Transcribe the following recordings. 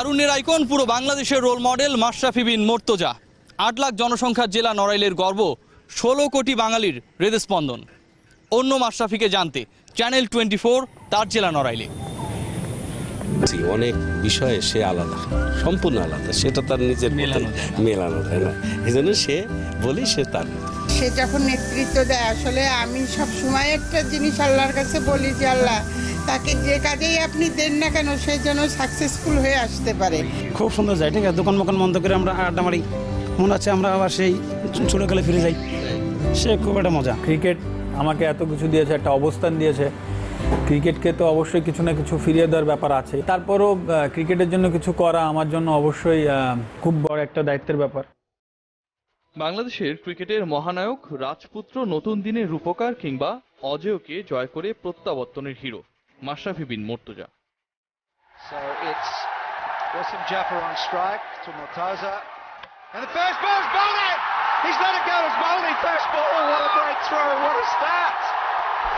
তারুণ্যের আইকন, পুরো বাংলাদেশের রোল মডেল মাশরাফি বিন মুর্তজা। ৮ লাখ জনসংখ্যার জেলা নড়াইলের গর্ব, ১৬ কোটি বাঙালির হৃদস্পন্দন। অন্য মাশরাফিকে জানতে চ্যানেল 24 তার জেলা নড়াইলে। অনেক বিষয়ে সে আলাদা, সম্পূর্ণ আলাদা, সেটা তার নিজের মেলানো যায় না, এই জন্য সে বলি সে তার। সে যখন নেতৃত্ব দেয়, আসলে আমি সব সময় একটা জিনিস আল্লাহর কাছে বলি যে আল্লাহ তাকে যে কাজেই আপনি দেন না কেন সে যেন সাকসেসফুল হয়ে আসতে পারে। খুব সুন্দর যায়, ঠিক আছে, দোকান মোকান বন্ধ করে আমরা আড্ডা মারি, মনে হচ্ছে আমরা আবার সেই ছোটকালে ফিরে যাই। সে খুব একটা মজা। ক্রিকেট আমাকে এত কিছু দিয়েছে, একটা অবস্থান দিয়েছে। ক্রিকেটকে তো অবশ্যই কিছু না কিছু ফিরিয়ে দেওয়ার ব্যাপার আছে, তারপরও ক্রিকেটের জন্য কিছু করা আমার জন্য অবশ্যই খুব বড় একটা দায়িত্বের ব্যাপার। বাংলাদেশের ক্রিকেটের মহানায়ক রাজপুত্র, নতুন দিনের রূপকার কিংবা অজেয়কে জয় করে প্রত্যাবর্তনের hero Mashrafe bin Mortaza. So it's Wasim Jaffer on strike to Mortaza. And the first ball's bowled. He's let it go as bowling. First ball, what a great throw, what a start.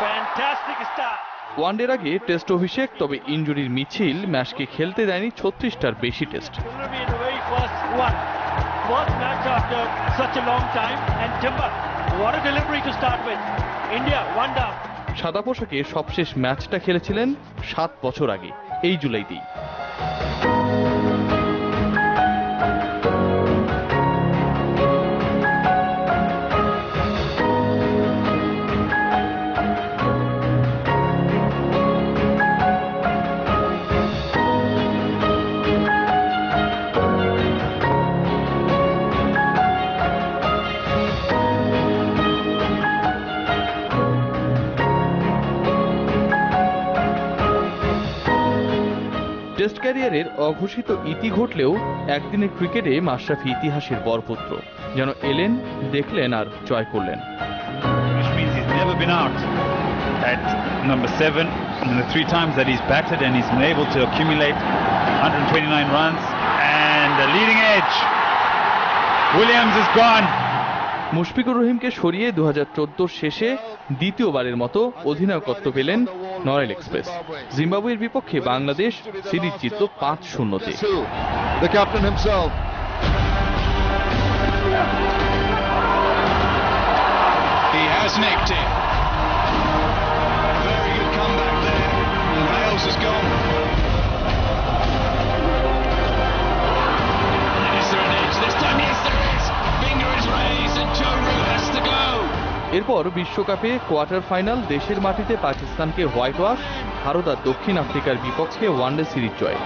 Fantastic start. ওয়ানডের আগে test অভিষেক, তবে ইনজুরির মিছিল ম্যাচকে খেলতে দেয়নি 36টার বেশি test. First match after such a long time, and Timber, what a delivery to start with. India, one down. সাদা পোশাকে সবশেষ ম্যাচটা খেলেছিলেন 7 বছর আগে, এই জুলাইতেই। টেস্ট ক্যারিয়ারের অঘোষিত ইতি ঘটলেও একদিনের ক্রিকেটে মাশরাফি ইতিহাসের বরপুত্র, যেন এলেন, দেখলেন আর জয় করলেন। Which means he's never been out at number 7 in the 3 times that he's batted, and he's been able to accumulate 129 runs and the leading edge. Williams is gone. Mushfiqur রহিমকে সরিয়ে 2014 শেষে দ্বিতীয়বারের মতো অধিনায়কত্ব পেলেন নড়াইল এক্সপ্রেস। জিম্বাবুয়ের বিপক্ষে বাংলাদেশ সিরিজ জিতল 5-0-তে। The captain himself. He has nicked it. Very good comeback there. And Hales has gone. Is there an edge this time? Yes, there is. Finger is raised and Joe Root has to go. এরপর বিশ্বকাপে quarter final, দেশের মাটিতে পাকিস্তানকে white wash, Bharat আর দক্ষিণ আফ্রিকার বিপক্ষে one day series জয়।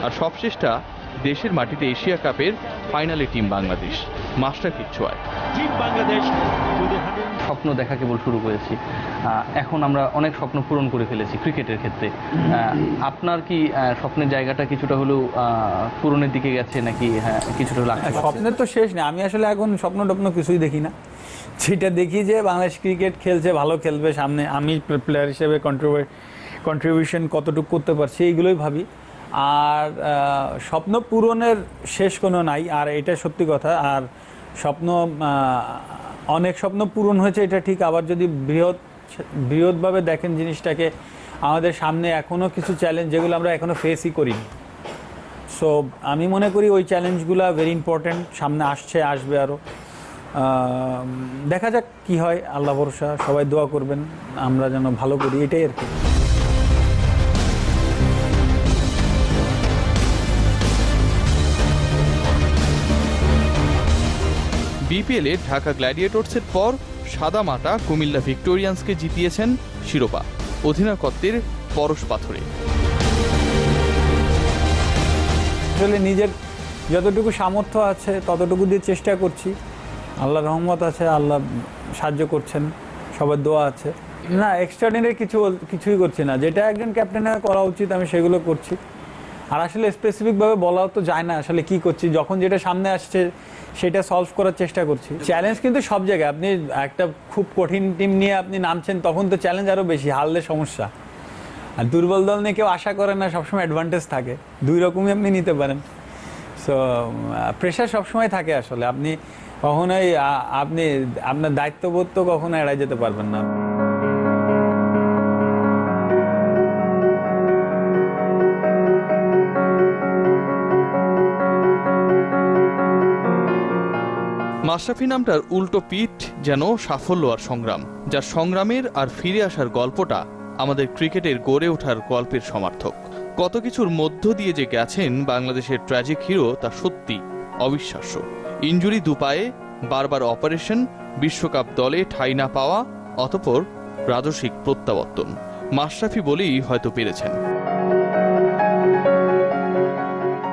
আর সবশেষটা দেশের মাটিতে এশিয়া কাপের ফাইনালে টিম বাংলাদেশ, মাশরাফির ছোঁয়ায়। স্বপ্ন দেখা কেবল শুরু করেছি, এখন আমরা অনেক স্বপ্ন পূরণ করে ফেলেছি ক্রিকেটের ক্ষেত্রে। আপনার কি স্বপ্নের জায়গাটা কিছুটা হলেও পূরণের দিকে গেছে নাকি কিছুটা হলেও? স্বপ্নের তো শেষ নেই, আমি আসলে এখন স্বপ্ন টপ্ন কিছুই দেখি না। যেটা দেখি যে বাংলাদেশ ক্রিকেট খেলছে, ভালো খেলবে সামনে, আমি প্লেয়ার হিসেবে কন্ট্রিবিউশন কতটুকু করতে পারছি, এইগুলোই ভাবি। আর স্বপ্ন পূরণের শেষ কোনো নাই, আর এটা সত্যি কথা। আর স্বপ্ন, অনেক স্বপ্ন পূরণ হয়েছে এটা ঠিক, আবার যদি বৃহৎভাবে দেখেন জিনিসটাকে, আমাদের সামনে এখনও কিছু চ্যালেঞ্জ যেগুলো আমরা এখনও ফেসই করিনি। সো আমি মনে করি ওই চ্যালেঞ্জগুলো ভেরি ইম্পর্ট্যান্ট, সামনে আসবে আরও। দেখা যাক কি হয়, আল্লাহ ভরসা, সবাই দোয়া করবেন আমরা যেন ভালো করি, এটাই আর কি। বিপিএলে ঢাকা গ্ল্যাডিয়েটর্সের পর সাদামাটা কুমিল্লা ভিক্টোরিয়ান্সকে জিতিয়েছেন শিরোপা, অধিনায়কত্বের পরশ পাথরে। আসলে নিজের যতটুকু সামর্থ্য আছে ততটুকু দিয়ে চেষ্টা করছি, আল্লাহর রহমত আছে, আল্লাহ সাহায্য করছেন, সবার দোয়া আছে। না, এক্সট্রাঅর্ডিনারি কিছুই করছি না, যেটা একজন ক্যাপ্টেনের করা উচিত আমি সেগুলো করছি। আর আসলে স্পেসিফিকভাবে বলাও তো যায় না আসলে কি করছি, যখন যেটা সামনে আসছে সেটা সলভ করার চেষ্টা করছি। চ্যালেঞ্জ কিন্তু সব জায়গায়, আপনি একটা খুব কঠিন টিম নিয়ে আপনি নামছেন তখন তো চ্যালেঞ্জ আরও বেশি, হারলে সমস্যা। আর দুর্বল দল নিয়ে কেউ আশা করে না, সবসময় অ্যাডভান্টেজ থাকে, দুই রকমই আপনি নিতে পারেন। সো প্রেশার সবসময় থাকে আসলে। আপনি কখনোই আপনি আপনার দায়িত্ববোধ তো কখনো এড়াই যেতে পারবেন না। মাশরাফি নামটার উল্টো পিঠ যেন সাফল্য আর সংগ্রাম, যার সংগ্রামের আর ফিরে আসার গল্পটা আমাদের ক্রিকেটের গড়ে ওঠার গল্পের সমার্থক। কত কিছুর মধ্য দিয়ে যে গেছেন বাংলাদেশের ট্র্যাজিক হিরো তা সত্যি অবিশ্বাস্য। ইনজুরি দুপায়ে, বারবার অপারেশন, বিশ্বকাপ দলে ঠাঁই না পাওয়া, অতঃপর রাজসিক প্রত্যাবর্তন। মাশরাফি বলেই হয়তো পেরেছেন।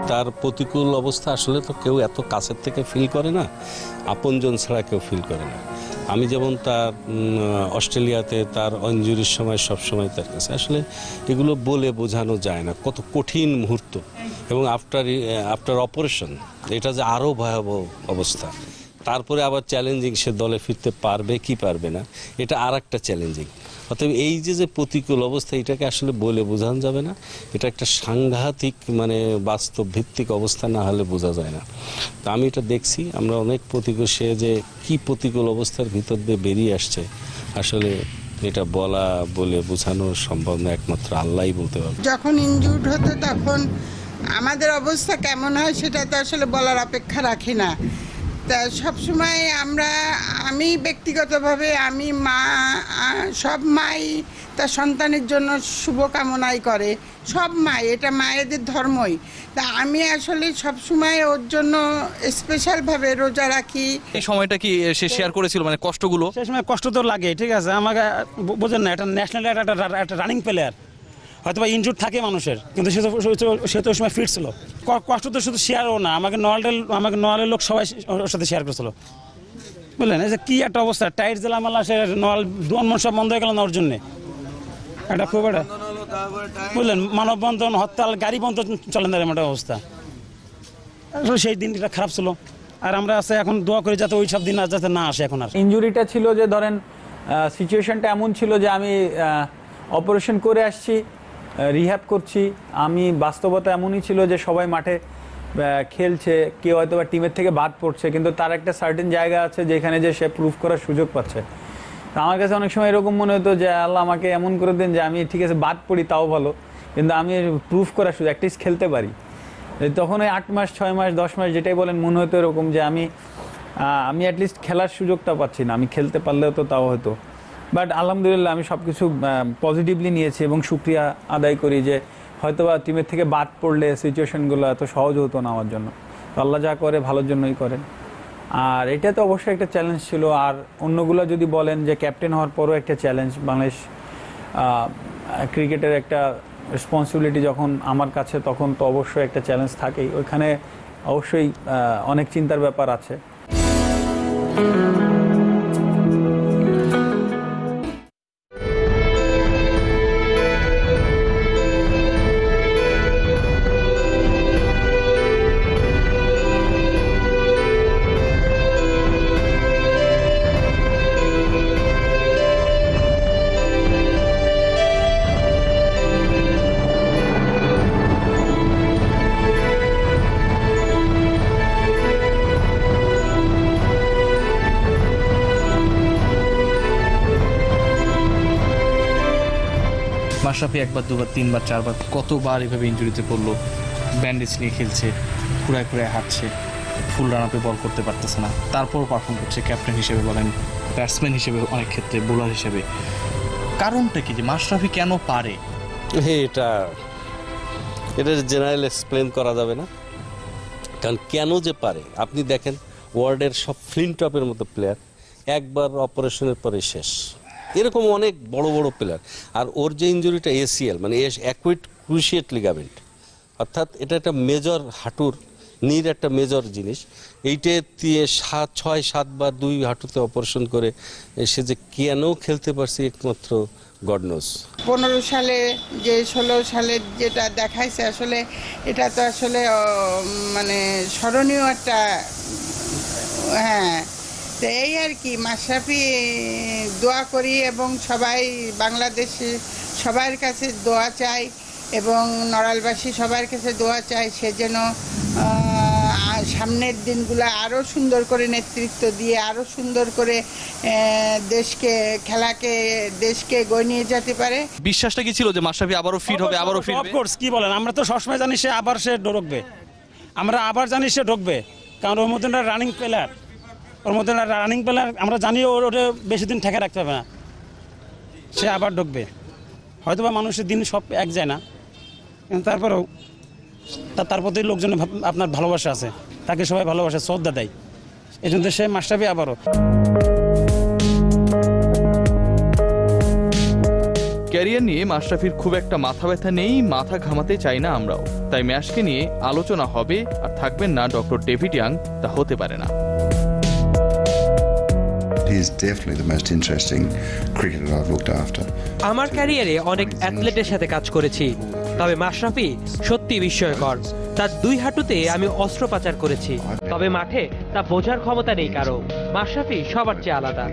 তার প্রতিকূল অবস্থা আসলে তো কেউ এত কাছের থেকে ফিল করে না, আপনজন ছাড়া কেউ ফিল করে না। আমি যেমন তার অস্ট্রেলিয়াতে তার ইনজুরির সময় সবসময় তার কাছে আসলে এগুলো বলে বোঝানো যায় না, কত কঠিন মুহূর্ত। এবং আফটার অপারেশন এটা যে আরও ভয়াবহ অবস্থা, তারপরে আবার চ্যালেঞ্জিং, সে দলে ফিরতে পারবে কি পারবে না, এটা আর একটা চ্যালেঞ্জিং। অতএব এই যে প্রতিকূল অবস্থা, এটাকে আসলে বলে বোঝানো যাবে না। এটা একটা সাংঘাতিক মানে বাস্তব ভিত্তিক অবস্থা, না হলে বোঝা যায় না। তো আমি এটা দেখছি, আমরা অনেক প্রতিকূল, সে যে কি প্রতিকূল অবস্থার ভিতর দিয়ে বেরিয়ে আসছে, আসলে এটা বলে বোঝানো সম্ভব না, একমাত্র আল্লাহই বলতে পারবে। যখন ইনজুর্ড হতো তখন আমাদের অবস্থা কেমন হয় সেটা তো আসলে বলার অপেক্ষা রাখি না। তা সবসময় আমি ব্যক্তিগতভাবে আমি মা, সব মাই তার সন্তানের জন্য শুভকামনাই করে, সব মাই, এটা মায়েদের ধর্মই। তা আমি আসলে সবসময় ওর জন্য স্পেশালভাবে রোজা রাখি। এই সময়টা কি সে শেয়ার করেছিল, মানে কষ্টগুলো? সেই সময় কষ্ট তো লাগে, ঠিক আছে, আমাকে বোঝেন না, একটা ন্যাশনাল একটা রানিং প্লেয়ার, হয়তো বা ইনজুর থাকে মানুষের, কিন্তু সে তো ওই সময় ফিট ছিল। কষ্ট তো শুধু শেয়ারও না, আমাকে নোয়ালের লোক সবাই ওর সাথে শেয়ার করেছিল, বুঝলেন? এই যে কী একটা অবস্থা, টাইট জেলামালা, সে নোয়াল দোয়ান সব বন্ধ হয়ে গেল না ওর জন্যে, একটা খুব একটা, বুঝলেন, মানববন্ধন, হরতাল, গাড়ি বন্ধ চলেন না, এমন একটা অবস্থা। আসলে সেই দিনটা খারাপ ছিল, আর আমরা আছে এখন দোয়া করি যাতে ওই সব দিন যাতে না আসে এখন আর। ইনজুরিটা ছিল যে ধরেন সিচুয়েশনটা এমন ছিল যে আমি অপারেশন করে আসছি, রিহ্যাব করছি। আমি বাস্তবতা এমনই ছিল যে সবাই মাঠে খেলছে, কেউ হয়তো বা টিমের থেকে বাদ পড়ছে, কিন্তু তার একটা সার্টেন জায়গা আছে যেখানে যে সে প্রুভ করার সুযোগ পাচ্ছে। তো আমার কাছে অনেক সময় এরকম মনে হতো যে আল্লাহ আমাকে এমন করে দেন যে আমি ঠিক আছে বাদ পড়ি তাও ভালো, কিন্তু আমি প্রুভ করার সুযোগ, অ্যাটলিস্ট খেলতে পারি। তখন ওই 8 মাস 6 মাস 10 মাস যেটাই বলেন, মনে হতো এরকম যে আমি অ্যাটলিস্ট খেলার সুযোগটা পাচ্ছি না, আমি খেলতে পারলেও তো তাও হতো। বাট আলহামদুলিল্লাহ আমি সব কিছু পজিটিভলি নিয়েছি এবং শুক্রিয়া আদায় করি যে হয়তোবা টিমের থেকে বাদ পড়লে সিচুয়েশনগুলো এত সহজ হতো না আমার জন্য। তো আল্লাহ যা করে ভালোর জন্যই করেন। আর এটা তো অবশ্যই একটা চ্যালেঞ্জ ছিল। আর অন্যগুলো যদি বলেন যে ক্যাপ্টেন হওয়ার পরও একটা চ্যালেঞ্জ, বাংলাদেশ ক্রিকেটের একটা রেসপন্সিবিলিটি যখন আমার কাছে, তখন তো অবশ্যই একটা চ্যালেঞ্জ থাকেই। ওইখানে অবশ্যই অনেক চিন্তার ব্যাপার আছে। মাশরাফি একবার, দুবার, তিনবার, চারবার, কতবার এভাবে ইনজুরিতে পড়লো, ব্যান্ডেজ নিয়ে খেলছে, কুড়ায় কুড়ায় হাঁটছে, ফুল রান আপে বল করতে পারতেছে না, তারপরও পারফর্ম করছে ক্যাপ্টেন হিসেবে বলেন, ব্যাটসম্যান হিসেবে, অনেক ক্ষেত্রে বোলার হিসেবে। কারণটা কি যে মাশরাফি কেন পারে? এটা জেনারেল এক্সপ্লেন করা যাবে না, কারণ কেন যে পারে আপনি দেখেন, ওয়ার্ল্ডের সব ফ্লিনটপের মতো প্লেয়ার একবার অপারেশনের পরে শেষ, এরকম অনেক বড় বড় প্লেয়ার। আর ওর যে ইনজুরিটা ACL মানে অ্যাকুইট ক্রুশিয়েট লিগামেন্ট, অর্থাৎ এটা একটা মেজর হাঁটুর নির একটা মেজর জিনিস। এইটা 6-7 বার 2 হাঁটুতে অপারেশন করে সে যে কেন খেলতে পারছে একমাত্র গড নোজ। 15 সালে যে 16 সালের যেটা দেখাইছে, আসলে এটা তো আসলে মানে স্মরণীয় একটা, হ্যাঁ। তো এই আর কি, মাশরাফি দোয়া করি এবং সবাই বাংলাদেশে সবার কাছে দোয়া চাই এবং নড়াইলবাসী সবার কাছে দোয়া চাই, সে যেন সামনের দিনগুলো আরও সুন্দর করে নেতৃত্ব দিয়ে আরও সুন্দর করে দেশকে এগিয়ে নিয়ে যেতে পারে। বিশ্বাসটা কি ছিল যে মাশরাফি আবারও ফিট হবে, আবারও ফিরবে? অফকোর্স, কি বলেন, আমরা তো সবসময় জানি সে ঢুকবে, আমরা আবার জানি সে ঢুকবে, কারণ ওর মধ্যে রানিং প্লেয়ার, আমরা জানি ওটা বেশি দিন ঠেকে রাখতে হবে না, সে আবার ঢুকবে। হয়তো বা মানুষের দিন সব এক যায় না, কিন্তু তারপরেও তার প্রতি লোকজন আপনার ভালোবাসা আছে, তাকে সবাই ভালোবাসে, শ্রদ্ধা দেয়, এই জন্য সে মাশরাফি আবারও। ক্যারিয়ার নিয়ে মাশরাফির খুব একটা মাথা ব্যথা নেই, মাথা ঘামাতে চাই না আমরাও, তাই ম্যাচকে নিয়ে আলোচনা হবে আর থাকবেন না ডক্টর ডেভিড ইয়াং, তা হতে পারে না। He is definitely the most interesting cricketer I've looked after. আমার ক্যারিয়ারে অনেক অ্যাথলেটের সাথে কাজ করেছি, তবে মাশরাফি সত্যি বিস্ময়কর। তার 2 হাঁটুতে আমি অস্ত্রোপচার করেছি, তবে মাঠে তা বোঝার ক্ষমতা নেই কারো। মাশরাফি সবার চেয়ে আলাদা।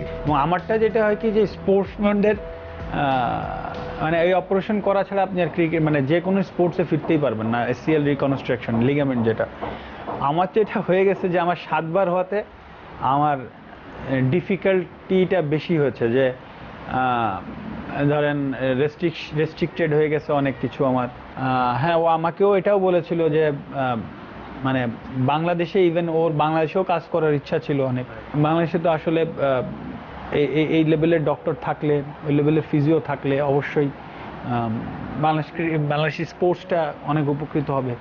আমারটা যেটা হয় কি, যে স্পোর্টসম্যানদের মানে এই অপারেশন করা ছাড়া আপনি আর ক্রিকেট মানে যে কোনো স্পোর্টসে ফিরতেই পারবেন না। এসিএল রিকনস্ট্রাকশন, লিগামেন্ট যেটা আমার তো এটা হয়ে গেছে, যে আমার 7 বার হওয়াতে আমার ডিফিকাল্টিটা বেশি হয়েছে, যে ধরেন রেস্ট্রিক্টেড হয়ে গেছে অনেক কিছু আমার। হ্যাঁ, ও আমাকেও এটাও বলেছিল যে মানে বাংলাদেশে, ইভেন ওর বাংলাদেশেও কাজ করার ইচ্ছা ছিল অনেক। বাংলাদেশে তো আসলে এই লেভেলের ডক্টর থাকলে, ওই লেভেলের ফিজিও থাকলে অবশ্যই বাংলাদেশি স্পোর্টসটা অনেক উপকৃত হবে।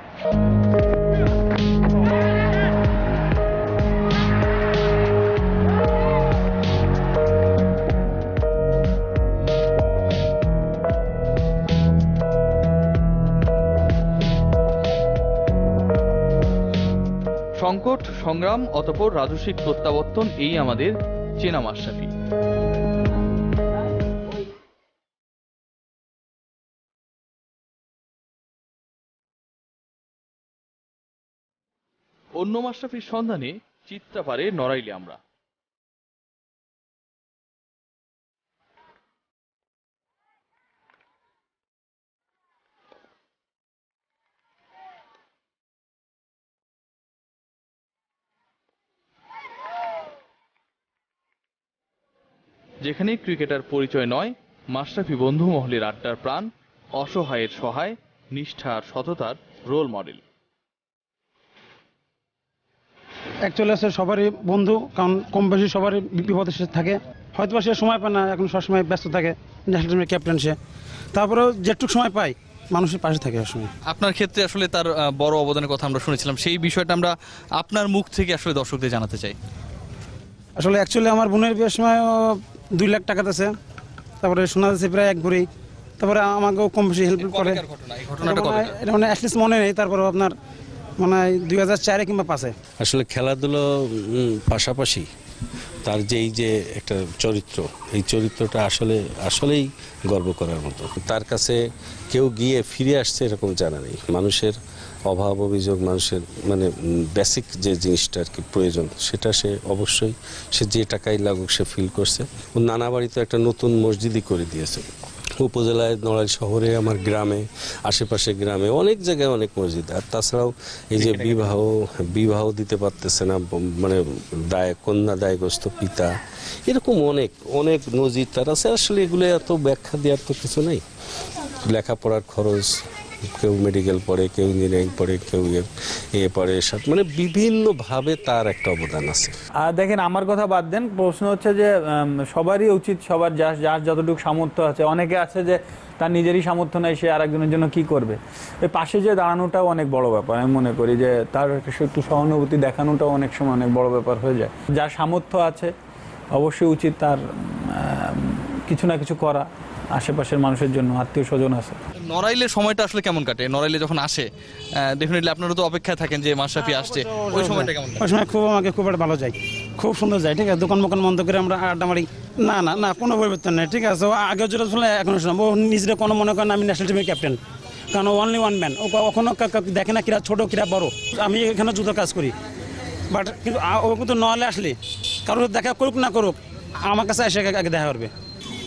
সংকট, সংগ্রাম, অতঃপর রাজস্বিক প্রত্যাবর্তন, এই আমাদের চেনা মাশরাফি। অন্য মাশরাফির সন্ধানে চিত্রাপাড়ে নড়াইলে আমরা। যেখানে ক্রিকেটার পরিচয় নয়, মাশরাফি বন্ধু মহলের আড্ডার প্রাণ, অসহায়ের সহায়, নিষ্ঠার সততার রোল মডেল। অ্যাকচুয়ালি আছে সবারই বন্ধু, কারণ কম বেশি সবারই বিপদের সাথে থাকে, হয়তো সে সময় পায় না, এখন সবসময় ব্যস্ত থাকে, ন্যাশনাল টিমের ক্যাপ্টেন সে, তারপরেও যেটুকু সময় পায় মানুষের পাশে থাকে সবসময়। আপনার ক্ষেত্রে আসলে তার বড় অবদানের কথা আমরা শুনেছিলাম, সেই বিষয়টা আমরা আপনার মুখ থেকে আসলে দর্শকদের জানাতে চাই। আসলে অ্যাকচুয়ালি আমার বোনের বিয়ের সময় 2 লাখ টাকা দিয়েছে, তারপরে শোনা যাচ্ছে প্রায় 1 কোটি, তারপরে আমাকেও কম বেশি হেল্প করে। এটা মানে অ্যাটলিস্ট মনে নেই, তারপরে আপনার মানে 2004 কিংবা 5-এ। আসলে খেলাধুলো পাশাপাশি তার যেই যে একটা চরিত্র, এই চরিত্রটা আসলেই গর্ব করার মতো। তার কাছে কেউ গিয়ে ফিরে আসছে এরকম জানা নেই। মানুষের অভাব অভিযোগ, মানুষের মানে বেসিক যে জিনিসটা আর কি প্রয়োজন, সেটা সে অবশ্যই সে যে টাকাই লাগুক সে ফিল করছে। ও নানা বাড়িতে একটা নতুন মসজিদই করে দিয়েছে উপজেলায়, নড়াইল শহরে, আমার গ্রামে, আশেপাশে গ্রামে অনেক জায়গায় অনেক মসজিদ। আর তাছাড়াও এই যে বিবাহ দিতে পারতেছে না, মানে কন্যা দায়গ্রস্ত পিতা, এরকম অনেক নজির তার আছে। আসলে এগুলো এত ব্যাখ্যা দেওয়ার তো কিছু নেই। লেখাপড়ার খরচ, কেউ মেডিকেল পড়ে, কেউ ইঞ্জিনিয়ারিং পড়ে, কেউ পড়ে, মানে বিভিন্নভাবে তার একটা অবদান আছে। আর দেখেন, আমার কথা বাদ দেন, প্রশ্ন হচ্ছে যে সবারই উচিত, সবার যার যতটুকু সামর্থ্য আছে, অনেকে আছে যে তার নিজেরই সামর্থ্য নেই, সে আরেকজনের জন্য কি করবে। এই পাশে যে দাঁড়ানোটাও অনেক বড় ব্যাপার, আমি মনে করি যে তার একটু সহানুভূতি দেখানোটাও অনেক সময় অনেক বড় ব্যাপার হয়ে যায়। যার সামর্থ্য আছে অবশ্যই উচিত তার কিছু না কিছু করা আশেপাশের মানুষের জন্য, আত্মীয় স্বজন আছে। নড়াইলের সময়টা আসলে কেমন কাটে? নড়াইলে যখন আসে ডেফিনেটলি আপনারা তো অপেক্ষায় থাকেন যে মাশরাফি আসছে, ওই সময়টা কেমন? ওই সময় আমাকে খুব একটা ভালো যায়, খুব সুন্দর যায়। ঠিক আছে, দোকান বন্ধ করে আমরা আড্ডা মারি। না কোনো পরিবর্তন নেই। ঠিক আছে, আগে যেটা শুনলে এখনো শোনাবো। ও নিজের কোনো মনে করেন আমি ন্যাশনাল টিমের ক্যাপ্টেন, কারণ অনলি ওয়ান ম্যান। ও কখনো দেখে না কিরা ছোট কিরা বড়। আমি এখানে জুতো কাজ করি, বাট কিন্তু ও কিন্তু নলে আসলে কারোর দেখা করুক না করুক, আমার কাছে এসে আগে দেখা করবে।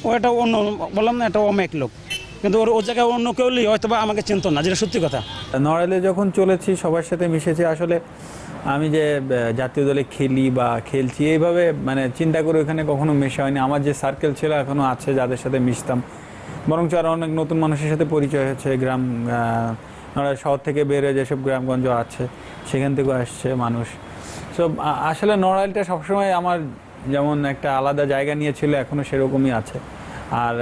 ও এটা অন্য, বললাম না, এটা অমেক লোক, কিন্তু ওর জায়গায় অন্য কেউ হয়তো বা আমাকে চিনত না, যেটা সত্যি কথা। নড়াইলে যখন চলেছি, সবার সাথে মিশেছি, আসলে আমি যে জাতীয় দলে খেলি বা খেলছি এইভাবে মানে চিন্তা করে ওখানে কখনো মেশা হয়নি। আমার যে সার্কেল ছিল এখনও আছে, যাদের সাথে মিশতাম, বরঞ্চ আরও অনেক নতুন মানুষের সাথে পরিচয় হচ্ছে। গ্রাম শহর থেকে বের হয়ে যেসব গ্রামগঞ্জ আছে সেখান থেকেও আসছে মানুষ। সো আসলে নড়াইলটা সবসময় আমার যেমন একটা আলাদা জায়গা নিয়েছিল, এখনও সেরকমই আছে। আর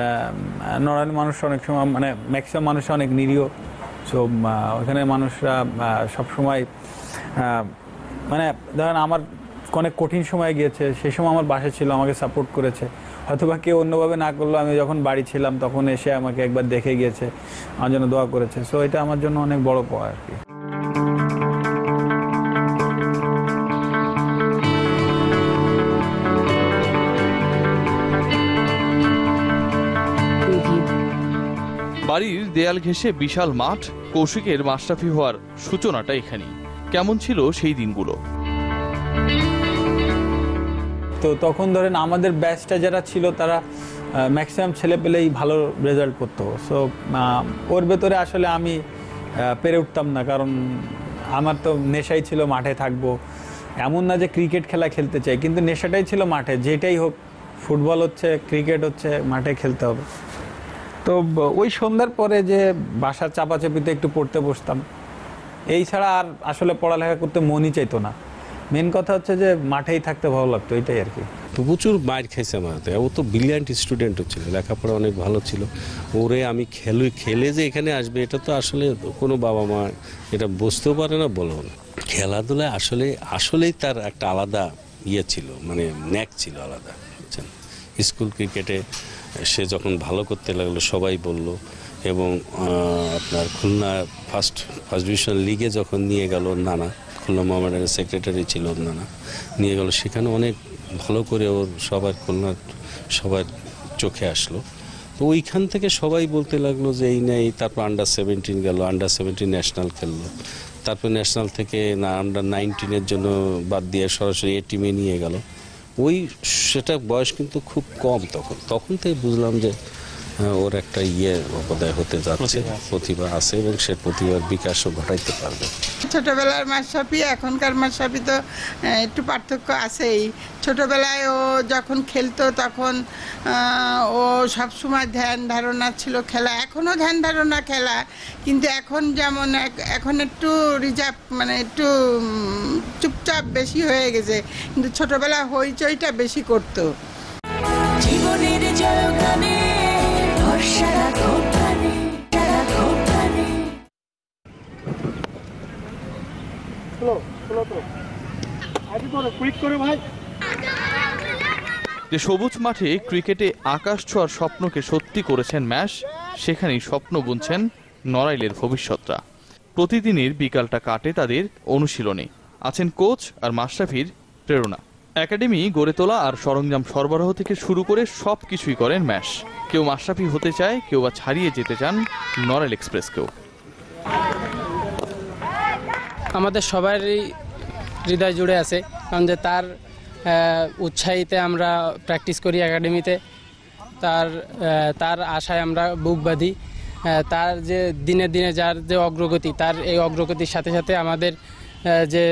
নড়াইল মানুষ অনেক সময় মানে ম্যাক্সিমাম মানুষ অনেক নিরীহ। সো ওখানে মানুষরা সবসময় মানে ধরেন আমার অনেক কঠিন সময় গিয়েছে, সেই সময় আমার বাসা ছিল, আমাকে সাপোর্ট করেছে। হয়তোবা কেউ অন্যভাবে না করলেও আমি যখন বাড়ি ছিলাম তখন এসে আমাকে একবার দেখে গিয়েছে, আমার জন্য দোয়া করেছে। সো এটা আমার জন্য অনেক বড় পাওয়া আর কি। বাড়ির দেয়াল ঘেঁষে বিশাল মাঠ, কৌশিকের মাশরাফি হওয়ার সূচনাটা এখানেই। কেমন ছিল সেই দিনগুলো? তো তখন ধরেন আমাদের ব্যাচটা যারা ছিল তারা ম্যাক্সিমাম ছেলে পেলেই ভালো রেজাল্ট করতো। সো ওর ভেতরে আসলে আমি পেরে উঠতাম না, কারণ আমার তো নেশাই ছিল মাঠে থাকবো। এমন না যে ক্রিকেট খেলা খেলতে চাই, কিন্তু নেশাটাই ছিল মাঠে, যেটাই হোক, ফুটবল হচ্ছে ক্রিকেট হচ্ছে, মাঠে খেলতে হবে। তো ওই সন্ধ্যার পরে যে বাসার চাপাচাপিতে একটু পড়তে বসতাম, এই ছাড়া আর আসলে পড়ালেখা করতে মনই চাইতো না। মেন কথা হচ্ছে যে মাঠেই থাকতে ভালো লাগতো, এটাই আর কি। তো প্রচুর মার খাইছে আমার হাতে। ও তো ব্রিলিয়ান্ট স্টুডেন্ট ছিল, লেখাপড়া অনেক ভালো ছিল। ওরে আমি খেলে যে এখানে আসবে এটা তো আসলে কোনো বাবা মা এটা বুঝতেও পারে না, বলবো না। খেলাধুলায় আসলেই তার একটা আলাদা ইয়ে ছিল, মানে ন্যাক ছিল আলাদা, বুঝছেন। স্কুল ক্রিকেটে সে যখন ভালো করতে লাগলো সবাই বলল, এবং আপনার খুলনা ফার্স্ট ডিভিশন লিগে যখন নিয়ে গেল নানা, খুলনা মোহামেডানের সেক্রেটারি ছিল নানা, নিয়ে গেল সেখানে অনেক ভালো করে ওর খুলনার সবার চোখে আসলো। তো ওইখান থেকে সবাই বলতে লাগলো যে এই নেই। তারপর আন্ডার-17 গেল, আন্ডার-17 ন্যাশনাল খেললো, তারপর ন্যাশনাল থেকে আন্ডার-19 জন্য বাদ দিয়ে সরাসরি এ টিমে নিয়ে গেল। সেটা বয়স কিন্তু খুব কম, তখন থেকে বুঝলাম যে ওর একটা অপদায় হতে যাচ্ছে, প্রতিভা আছে এবং সে প্রতিভার বিকাশও ঘটাইতে পারবে। ছোটবেলার মাশরাফি এখনকার মাশরাফি তো একটু পার্থক্য আছেই। ছোটবেলায় ও যখন খেলতো তখন ও সবসময় ধ্যান ধারণা ছিল খেলা, এখনও ধ্যান ধারণা খেলা, কিন্তু এখন যেমন এখন একটু রিজার্ভ, মানে একটু চুপচাপ বেশি হয়ে গেছে, কিন্তু ছোটবেলায় হইচইটা বেশি করতো। জীবনের জয়গানে যে সবুজ মাঠে ক্রিকেটে আকাশ ছোঁয়ার স্বপ্নকে সত্যি করেছেন ম্যাশ, সেখানেই স্বপ্ন বুনছেন নড়াইলের ভবিষ্যৎরা। প্রতিদিনের বিকালটা কাটে তাদের অনুশীলনে, আছেন কোচ আর মাশরাফির প্রেরণা। একাডেমি গড়ে তোলা আর সরঞ্জাম সরবরাহ থেকে শুরু করে সব কিছুই করেন ম্যাশ। কেউ মাশরাফি হতে চায়, কেউ বা ছাড়িয়ে যেতে চান নড়াইল এক্সপ্রেসকেও। আমাদের সবারই হৃদয় জুড়ে আছে, কারণ যে তার উৎসাহিতে আমরা প্র্যাকটিস করি একাডেমিতে, তার আশায় আমরা বুক বাঁধি। তার যে দিনে দিনে যার যে অগ্রগতি, তার এই অগ্রগতির সাথে সাথে আমাদের যে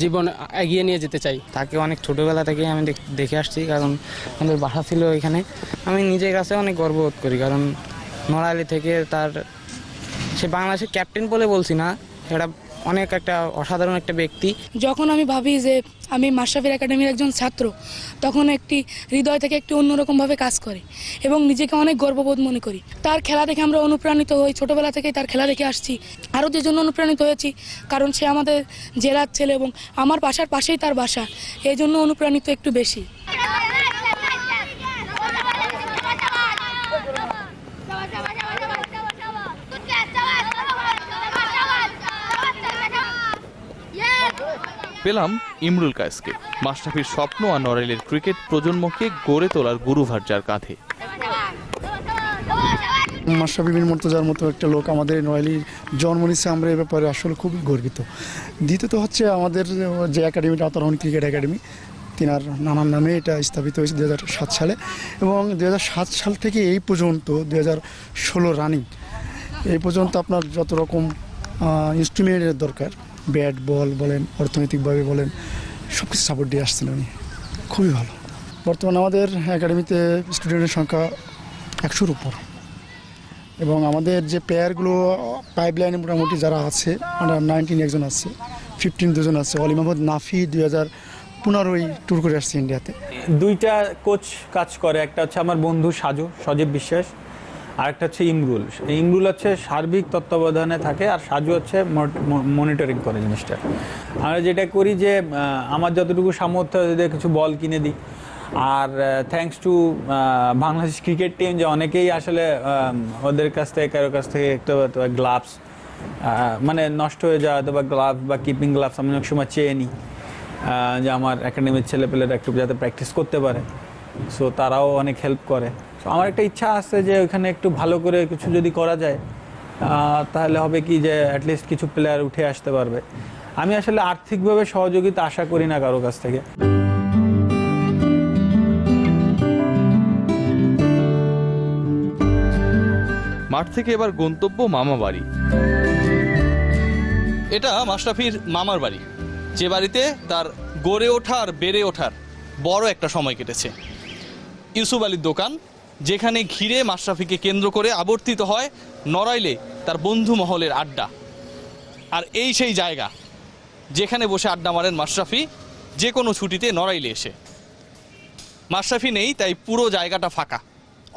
জীবন এগিয়ে নিয়ে যেতে চাই। তাকে অনেক ছোটোবেলা থেকে আমি দেখে আসছি, কারণ আমাদের বাসা ছিল এখানে। আমি নিজের কাছে অনেক গর্ববোধ করি, কারণ নড়াইল থেকে সে বাংলাদেশের ক্যাপ্টেন বলে বলছি না, এটা অনেক একটা অসাধারণ একটা ব্যক্তি। যখন আমি ভাবি যে আমি মাশরাফির একাডেমির একজন ছাত্র, তখন একটি হৃদয় থেকে একটি অন্যরকমভাবে কাজ করে এবং নিজেকে অনেক গর্ববোধ মনে করি। তার খেলা দেখে আমরা অনুপ্রাণিত হই, ছোটোবেলা থেকেই তার খেলা দেখে আসছি। আরও যে জন্য অনুপ্রাণিত হয়েছি, কারণ সে আমাদের জেলার ছেলে এবং আমার বাসার পাশেই তার বাসা, এই জন্য অনুপ্রাণিত একটু বেশি। পেলাম ইমরুল কায়েসকে, মাশরাফির স্বপ্ন আর নড়াইলের ক্রিকেট প্রজন্মকে গড়ে তোলার গুরুভার যার কাঁধে। মাশরাফি বিন মুর্তজার মতো একটা লোক আমাদের নড়াইলের জন্ম নিচ্ছে, আমরা এ ব্যাপারে আসলে খুবই গর্বিত। দ্বিতীয়ত হচ্ছে আমাদের যে একাডেমিটা, আতারহমান ক্রিকেট একাডেমি, তিনার নানার নামে এটা স্থাপিত হয়েছে 2007 সালে, এবং 2007 সাল থেকে এই পর্যন্ত 2016 রানিং, এই পর্যন্ত আপনার যত রকম ইনস্ট্রুমেন্টের দরকার ব্যাট বল বলেন, অর্থনৈতিকভাবে বলেন, সব কিছু সাপোর্ট দিয়ে আসছেন উনি, খুবই ভালো। বর্তমানে আমাদের একাডেমিতে স্টুডেন্টের সংখ্যা 100-র উপর, এবং আমাদের যে প্লেয়ারগুলো পাইপলাইনে মোটামুটি যারা আছে, আন্ডার-19 একজন আছে, 15 দুজন আছে। অলি মোহাম্মদ নাফি 2015 ট্যুর করে আসছে ইন্ডিয়াতে। দুইটা কোচ কাজ করে, একটা হচ্ছে আমার বন্ধু সজীব বিশ্বাস, আর একটা হচ্ছে ইমরুল। ইমরুল হচ্ছে সার্বিক তত্ত্বাবধানে থাকে, আর সাজু হচ্ছে মনিটরিং করে জিনিসটা। আমরা যেটা করি যে আমার যতটুকু সামর্থ্য যদি কিছু বল কিনে দিই, আর thanks to Bangladesh cricket team যে অনেকেই আসলে ওদের কাছ থেকে কারোর কাছ থেকে একটা গ্লাভস মানে নষ্ট হয়ে যাওয়া, অথবা গ্লাভস বা কিপিং গ্লাভস আমি অনেক সময় চেয়ে নিই যে আমার একাডেমির ছেলেপেলেরা একটু যাতে প্র্যাকটিস করতে পারে, সো তারাও অনেক হেল্প করে। সো আমার একটা ইচ্ছা আছে যে ওইখানে একটু ভালো করে কিছু যদি করা যায় তাহলে হবে কি যে অ্যাটলিস্ট কিছু প্লেয়ার উঠে আসতে পারবে। আমি আসলে আর্থিকভাবে সহযোগিতা আশা করি না কারো কাছ থেকে। মাঠ থেকে এবার গন্তব্য মামা বাড়ি। এটা মাশরাফির মামার বাড়ি, যে বাড়িতে তার গড়ে ওঠা আর বেড়ে ওঠার বড় একটা সময় কেটেছে। ইউসুফ আলীর দোকান, যেখানে ঘিরে মাশরাফিকে কেন্দ্র করে আবর্তিত হয় নড়াইলে তার বন্ধু মহলের আড্ডা। আর এই সেই জায়গা যেখানে বসে আড্ডা মারেন মাশরাফি যে কোনো ছুটিতে নড়াইলে এসে। মাশরাফি নেই, তাই পুরো জায়গাটা ফাঁকা।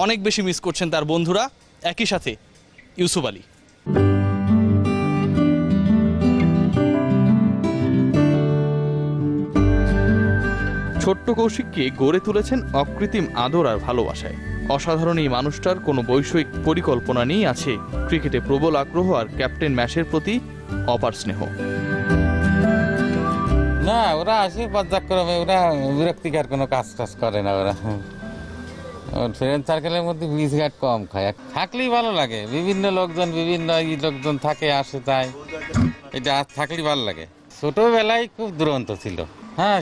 অনেক বেশি মিস করছেন তার বন্ধুরা, একই সাথে ইউসুফ আলী। ছোট্ট কৌশিককে গড়ে তুলেছেন অকৃত্রিম আদর আর ভালোবাসায়। অসাধারণ এই মানুষটার কোনো বৈষয়িক পরিকল্পনা নেই, আছে ক্রিকেটে প্রবল আগ্রহ আর ক্যাপ্টেন ম্যাচের প্রতি অপার স্নেহ। না, ওরা আসে পর্যায়ক্রমে, ওরা বিরক্তিকর কোনো কাজ করে না। ওরা ফ্রেন্ড সার্কেলের মধ্যে বিস্ঘাট কম খায়, থাকলেই ভালো লাগে। বিভিন্ন লোকজন থাকে, আসে, তাই এটা থাকলেই ভালো লাগে। ছোটবেলায় খুব দুরন্ত ছিল, হ্যাঁ,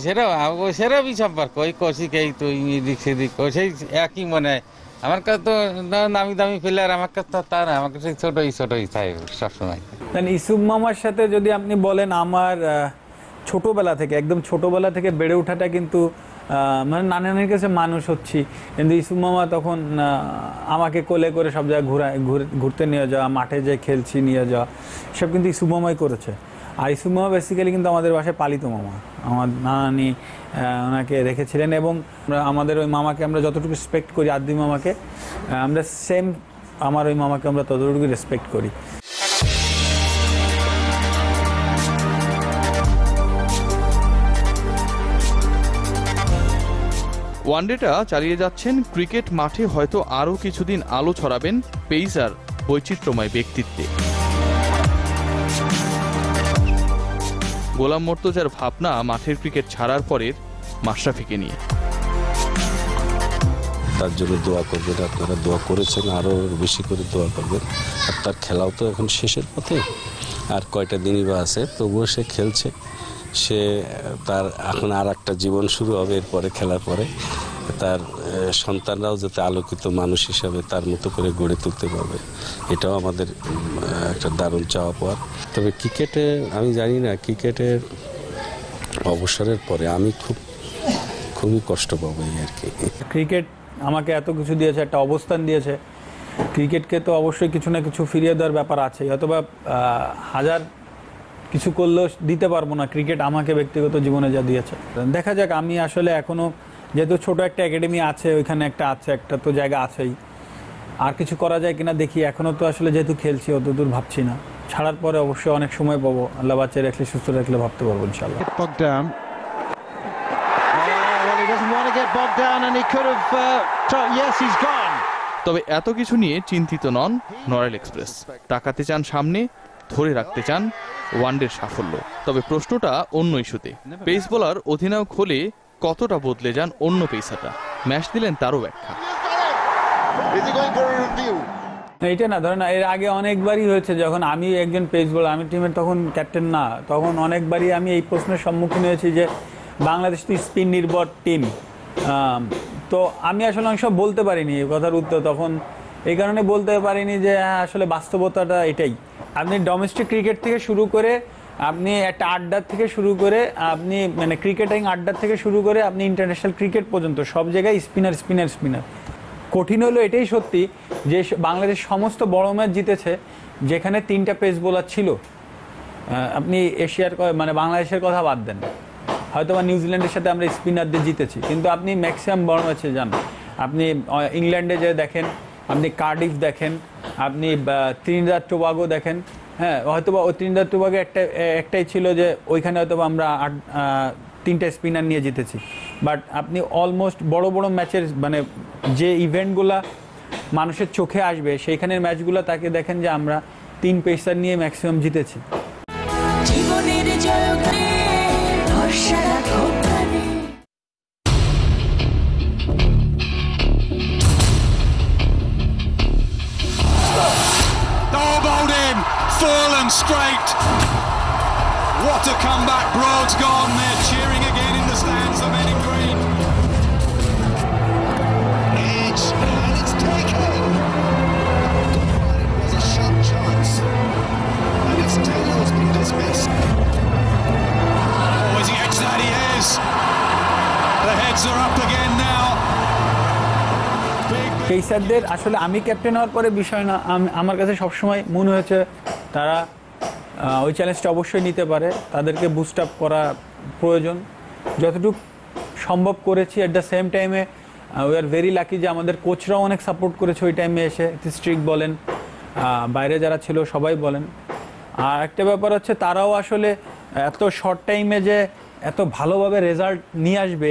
সেরকমই সম্পর্ক। ওই কৌশিক এই তো এদিক সেদিক, সেই একই মনে হয়। আমার কাছে তো নামি দামি প্লেয়ার, আমার কাছে তো তা না, আমার কাছে ছোটই থাকে সবসময়। ইসুফ মামার সাথে যদি আপনি বলেন, আমার ছোটবেলা থেকে, একদম ছোটবেলা থেকে বেড়ে ওঠাটা কিন্তু মানে নানানির কাছে মানুষ হচ্ছি, কিন্তু ইসুফ মামা তখন আমাকে কোলে করে সব জায়গায় ঘুরতে নিয়ে যাওয়া, মাঠে যে খেলছি নিয়ে যাওয়া, সব কিন্তু ইসুফ মামাই করেছে। আর ইসুফ মামা বেসিক্যালি কিন্তু আমাদের বাসায় পালিত মামা, আমার নানি ওনাকে রেখেছিলেন, এবং আমাদের ওই মামাকে আমরা যতটুকু রেসপেক্ট করি, আদ্দি মামাকে আমরা সেম, আমার ওই মামাকে আমরা ততটুকু রেসপেক্ট করি। ওয়ানডেটা চালিয়ে যাচ্ছেন, ক্রিকেট মাঠে হয়তো আরও কিছুদিন আলো ছড়াবেন পেসার বৈচিত্র্যময় ব্যক্তিত্বে। গোলাম মর্তজার ভাবনা মাঠের ক্রিকেট ছাড়ার পরের মাশরাফিকে নিয়ে। তার জন্য দোয়া করবেন, আপনারা দোয়া করেছেন, আরও বেশি করে দোয়া করবেন। আর তার খেলাও তো এখন শেষের পথে, আর কয়টা দিনই বা আছে, তবুও সে খেলছে। সে তার এখন আর একটা জীবন শুরু হবে এরপরে, খেলার পরে তার সন্তানরাও যাতে আলোকিত মানুষ হিসাবে তার মতো করে গড়ে তুলতে পারবে, এটাও আমাদের একটা দারুণ চাওয়া পাওয়ার। তবে ক্রিকেটে আমি জানি না, ক্রিকেটের অবসরের পরে আমি খুবই কষ্ট পাবো আর কি। ক্রিকেট আমাকে এত কিছু দিয়েছে, একটা অবস্থান দিয়েছে, ক্রিকেটকে তো অবশ্যই কিছু না কিছু ফিরিয়ে দেওয়ার ব্যাপার আছে, অথবা হাজার কিছু করলেও দিতে পারবো না ক্রিকেট আমাকে ব্যক্তিগত জীবনে যা দিয়েছে। দেখা যাক, আমি আসলে এখনও যেহেতু ছোট একটা একাডেমি আছে, ওইখানে একটা তো জায়গা আছেই, আর কিছু করা যায় কিনা দেখি। এখনও তো আসলে যেহেতু খেলছি, অত দূর ভাবছি না, ছাড়ার পরে অবশ্যই অনেক সময় পাবো, আল্লাহ বাচ্চা রাখলে, সুস্থ রাখলে ভাবতে পারবো ইনশাল্লাহ। তবে এত কিছু নিয়ে চিন্তিত নন নড়াইল এক্সপ্রেস। তাকাতে চান সামনে, ধরে রাখতে চান ওয়ানডের সাফল্য। তবে প্রশ্নটা অন্য ইস্যুতে। পেস বোলার অধিনায়ক হলে কতটা বদলে যান অন্য পেসাররা, ম্যাচ দিলেন তারও ব্যাখ্যা। এইটা না, ধরেন এর আগে অনেকবারই হয়েছে, যখন আমি একজন পেস বোলার, আমি টিমের তখন ক্যাপ্টেন না, তখন অনেকবারই আমি এই প্রশ্নের সম্মুখীন হয়েছি যে বাংলাদেশ তো স্পিন নির্ভর টিম, তো আমি আসলে অনেক সব বলতে পারিনি এই কথার উত্তর তখন, এই কারণে বলতে পারিনি যে আসলে বাস্তবতাটা এটাই। আপনি ডোমেস্টিক ক্রিকেট থেকে শুরু করে আপনি একটা আড্ডার থেকে শুরু করে আপনি মানে ক্রিকেটিং আড্ডার থেকে শুরু করে আপনি ইন্টারন্যাশনাল ক্রিকেট পর্যন্ত সব জায়গায় স্পিনার স্পিনার স্পিনার। কঠিন হলো এটাই সত্যি যে বাংলাদেশ সমস্ত বড় ম্যাচ জিতেছে যেখানে 3টা পেস বোলার ছিল। আপনি এশিয়ার মানে বাংলাদেশের কথা বাদ দেন, হয়তো বা নিউজিল্যান্ডের সাথে আমরা স্পিনারদের জিতেছি, কিন্তু আপনি ম্যাক্সিমাম বড় ম্যাচে যান, আপনি ইংল্যান্ডে যে দেখেন, আপনি কার্ডিফ দেখেন, আপনি ত্রিনিদাদ টোবাগো দেখেন, হ্যাঁ হয়তো বা ওই ত্রিনিদাদ টোবাগো একটাই ছিল যে ওইখানে হয়তো বা আমরা 3টা স্পিনার নিয়ে জিতেছি। বাট আপনি অলমোস্ট বড় বড় ম্যাচের মানে যে ইভেন্টগুলা মানুষের চোখে আসবে সেইখানের ম্যাচগুলো তাকে দেখেন যে আমরা 3 পেসার নিয়ে ম্যাক্সিমাম জিতেছি। জীবনের জয়গানে ভরসা রাখো প্রাণে। Oh, bowled him, full and straight. What a comeback, Broad's gone. They're cheering again in the stands of Meadow Green. Edge, and it's taken. It was a shot chance. And it's Taylor's been dismissed. Oh, has he edged that? He has. The heads are up again now. পেসারদের আসলে আমি captain হওয়ার পরে বিষয় না, আমার কাছে সবসময় মনে হয়েছে তারা ওই চ্যালেঞ্জটা অবশ্যই নিতে পারে, তাদেরকে বুস্ট আপ করা প্রয়োজন, যতটুকু সম্ভব করেছি। অ্যাট দ্য সেম টাইমে উই আর ভেরি লাকি যে আমাদের কোচরাও অনেক সাপোর্ট করেছে ওই টাইমে এসে, স্ট্রিক বলেন, বাইরে যারা ছিল সবাই বলেন। আর একটা ব্যাপার হচ্ছে তারাও আসলে এত শর্ট টাইমে যে এত ভালোভাবে রেজাল্ট নিয়ে আসবে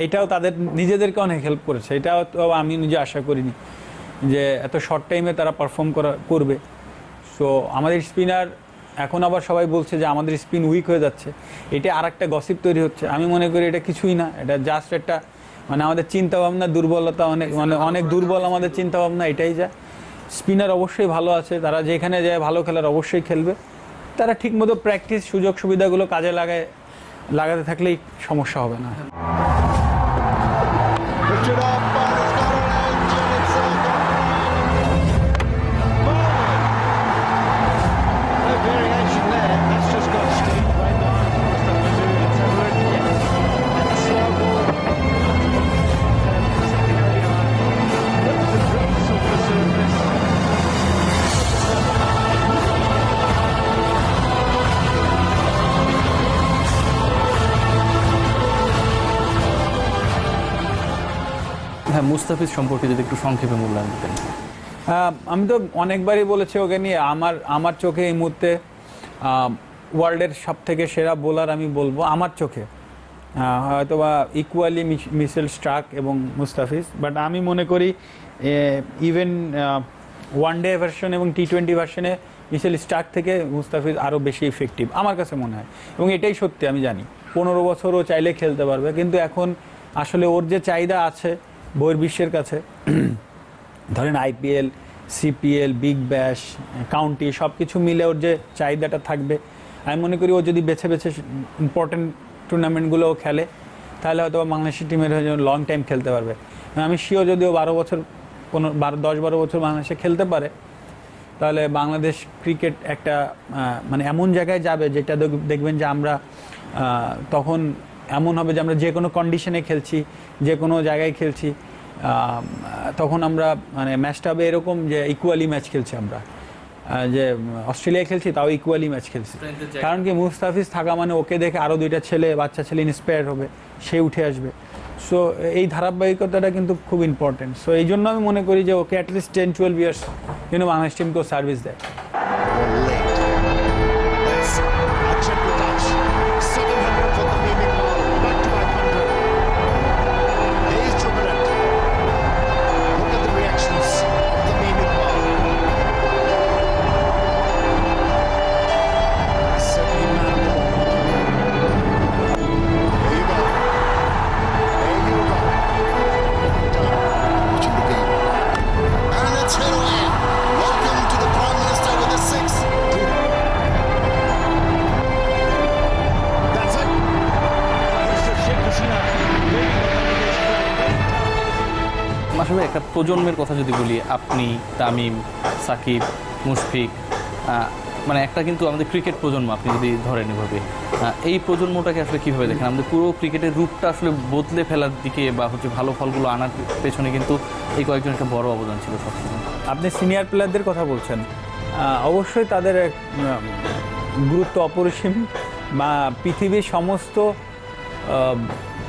এটাও তাদের নিজেদেরকে অনেক হেল্প করেছে। এটাও তো আমি নিজে আশা করিনি যে এত শর্ট টাইমে তারা পারফর্ম করবে। সো আমাদের স্পিনার এখন আবার সবাই বলছে যে আমাদের স্পিন উইক হয়ে যাচ্ছে, এটা আর একটা গসিপ তৈরি হচ্ছে। আমি মনে করি এটা কিছুই না, এটা জাস্ট একটা মানে আমাদের চিন্তাভাবনা দুর্বলতা, অনেক দুর্বল আমাদের চিন্তাভাবনা, এটাই যা। স্পিনার অবশ্যই ভালো আছে, তারা যেখানে যায় ভালো খেলার অবশ্যই খেলবে, তারা ঠিকমতো প্র্যাকটিস সুযোগ সুবিধাগুলো কাজে লাগাতে থাকলেই সমস্যা হবে না। হ্যাঁ, মুস্তাফিজ সম্পর্কে যদি একটু সংক্ষেপে মূল্যায়ন দিতেন। আমি তো অনেকবারই বলেছি ওকে নিয়ে, আমার চোখে এই মুহূর্তে ওয়ার্ল্ডের সব থেকে সেরা বোলার আমি বলবো আমার চোখে, হয়তো বা ইকুয়ালি মিচেল স্টার্ক এবং মুস্তাফিজ। বাট আমি মনে করি ইভেন ওয়ানডে ভার্সন এবং টি20 ভার্সনে মিচেল স্টার্ক থেকে মুস্তাফিজ আরও বেশি ইফেক্টিভ আমার কাছে মনে হয়, এবং এটাই সত্যি। আমি জানি 15 বছরও চাইলে খেলতে পারবে, কিন্তু এখন আসলে ওর যে চাহিদা আছে বহির্বিশ্বের কাছে, ধরেন IPL, CPL, Big Bash, county সব কিছু মিলে ওর যে চাহিদাটা থাকবে, আমি মনে করি ও যদি বেছে বেছে ইম্পর্টেন্ট টুর্নামেন্টগুলোও খেলে তাহলে হয়তো বাংলাদেশের টিমের হয়ে লং টাইম খেলতে পারবে। আমি শিওর যদি ও 10-12 বছর বাংলাদেশে খেলতে পারে তাহলে বাংলাদেশ ক্রিকেট একটা মানে এমন জায়গায় যাবে যেটা দেখবেন যে আমরা তখন এমন হবে যে আমরা যে কোনো কন্ডিশনে খেলছি, যে কোনো জায়গায় খেলছি, তখন আমরা মানে ম্যাচটা হবে এরকম যে ইকুয়ালি ম্যাচ খেলছি আমরা, যে অস্ট্রেলিয়া খেলছি তাও ইকুয়ালি ম্যাচ খেলছি। কারণ কি মুস্তাফিজ থাকা মানে ওকে দেখে আরও 2টা বাচ্চা ছেলে ইন্সপায়ার হবে, সে উঠে আসবে। সো এই ধারাবাহিকতাটা কিন্তু খুব ইম্পর্টেন্ট। সো এই জন্য আমি মনে করি যে ওকে অ্যাটলিস্ট 10-12 ইয়ার্স বাংলাদেশ টিমকেও সার্ভিস দেয়। আসলে একটা প্রজন্মের কথা যদি বলি, আপনি, তামিম, সাকিব, মুশফিক, মানে একটা কিন্তু আমাদের ক্রিকেট প্রজন্ম, আপনি যদি ধরেন এভাবে, এই প্রজন্মটাকে আসলে কীভাবে দেখেন? আমাদের পুরো ক্রিকেটের রূপটা আসলে বদলে ফেলার দিকে বা হচ্ছে ভালো ফলগুলো আনার পেছনে কিন্তু এই কয়েকজন একটা বড় অবদান ছিল সবসময়। আপনি সিনিয়র প্লেয়ারদের কথা বলছেন, অবশ্যই তাদের এক গুরুত্ব অপরিসীম। বা পৃথিবীর সমস্ত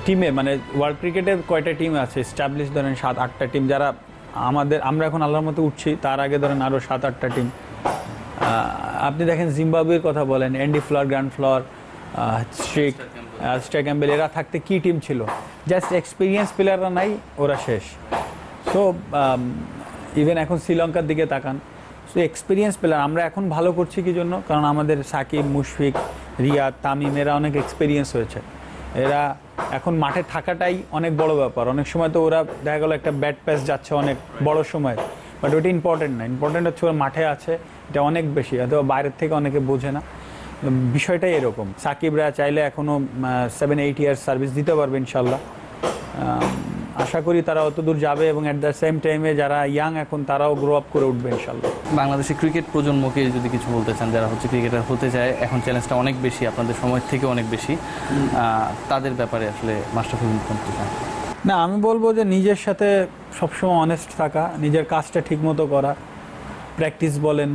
টিমে, মানে ওয়ার্ল্ড ক্রিকেটের কয়টা টিম আছে এস্টাবলিশ, ধরেন 7-8টা টিম, যারা আমরা এখন আল্লাহর মতো উঠছি, তার আগে ধরেন আরও 7-8টা টিম। আপনি দেখেন জিম্বাবুয়ের কথা বলেন, Andy Flower, Grant Flower, Streak, strike Campbell, এরা থাকতে কি টিম ছিল। জাস্ট এক্সপিরিয়েন্স প্লেয়াররা নাই, ওরা শেষ। সো ইভেন এখন শ্রীলঙ্কার দিকে তাকান, সো এক্সপিরিয়েন্স প্লেয়ার। আমরা এখন ভালো করছি কি জন্য? কারণ আমাদের সাকিব, মুশফিক, রিয়াদ, তামিম এরা অনেক এক্সপিরিয়েন্স হয়েছে। এরা এখন মাঠে থাকাটাই অনেক বড় ব্যাপার। অনেক সময় তো ওরা দেখা গেলো একটা ব্যাট প্যাচ যাচ্ছে অনেক বড় সময়, বাট ওইটা ইম্পর্টেন্ট না। ইম্পর্টেন্ট হচ্ছে ওরা মাঠে আছে, এটা অনেক বেশি, হয়তো বাইরের থেকে অনেকে বোঝে না। বিষয়টাই এরকম। সাকিবরা চাইলে এখনও 7-8 ইয়ার্স সার্ভিস দিতে পারবে ইনশাল্লাহ। আশা করি তারা অত দূর যাবে, এবং অ্যাট দ্য সেম টাইমে যারা ইয়াং এখন তারাও গ্রো আপ করে উঠবে ইনশাল্লাহ। বাংলাদেশের ক্রিকেট প্রজন্মকে যদি কিছু বলতে চান, যারা হচ্ছে ক্রিকেটার হতে চায়, এখন চ্যালেঞ্জটা অনেক বেশি, আপনাদের সময় থেকে অনেক বেশি, তাদের ব্যাপারে আসলে মাশরাফি বিন বলতে চান? না, আমি বলবো যে নিজের সাথে সবসময় অনেস্ট থাকা, নিজের কাজটা ঠিকমতো করা, প্র্যাকটিস বলেন,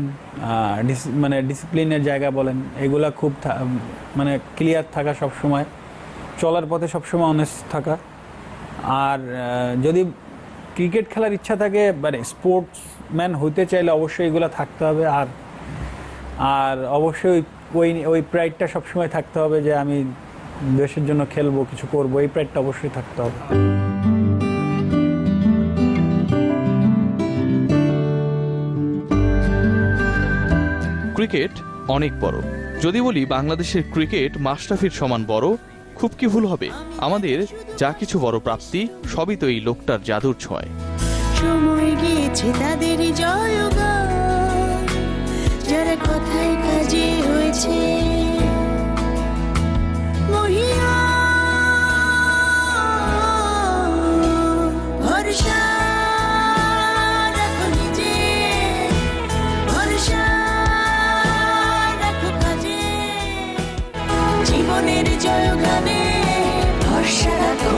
মানে ডিসিপ্লিনের জায়গা বলেন, এগুলা খুব মানে ক্লিয়ার থাকা, সবসময় চলার পথে সবসময় অনেস্ট থাকা। আর যদি ক্রিকেট খেলার ইচ্ছা থাকে, মানে স্পোর্টসম্যান হতে চাইলে অবশ্যই এগুলো থাকতে হবে। আর অবশ্যই ওই প্রাইডটা সবসময় থাকতে হবে যে আমি দেশের জন্য খেলবো, কিছু করবো, এই প্রাইডটা অবশ্যই থাকতে হবে। ক্রিকেট অনেক বড়। যদি বলি বাংলাদেশের ক্রিকেট মাশরাফির সমান বড়, খুব কি ভুল হবে? আমাদের যা কিছু বড় প্রাপ্তি, সবই তো এই লোকটার জাদুর ছোঁয়ায়। সময় গিয়েছে তাদের জয়গান, যারা কথায় কাজে হয়েছে ভরসা রাখো নিজে, ভরসা রাখো কাজে, জীবনের জয়গানে ভরসা রাখো।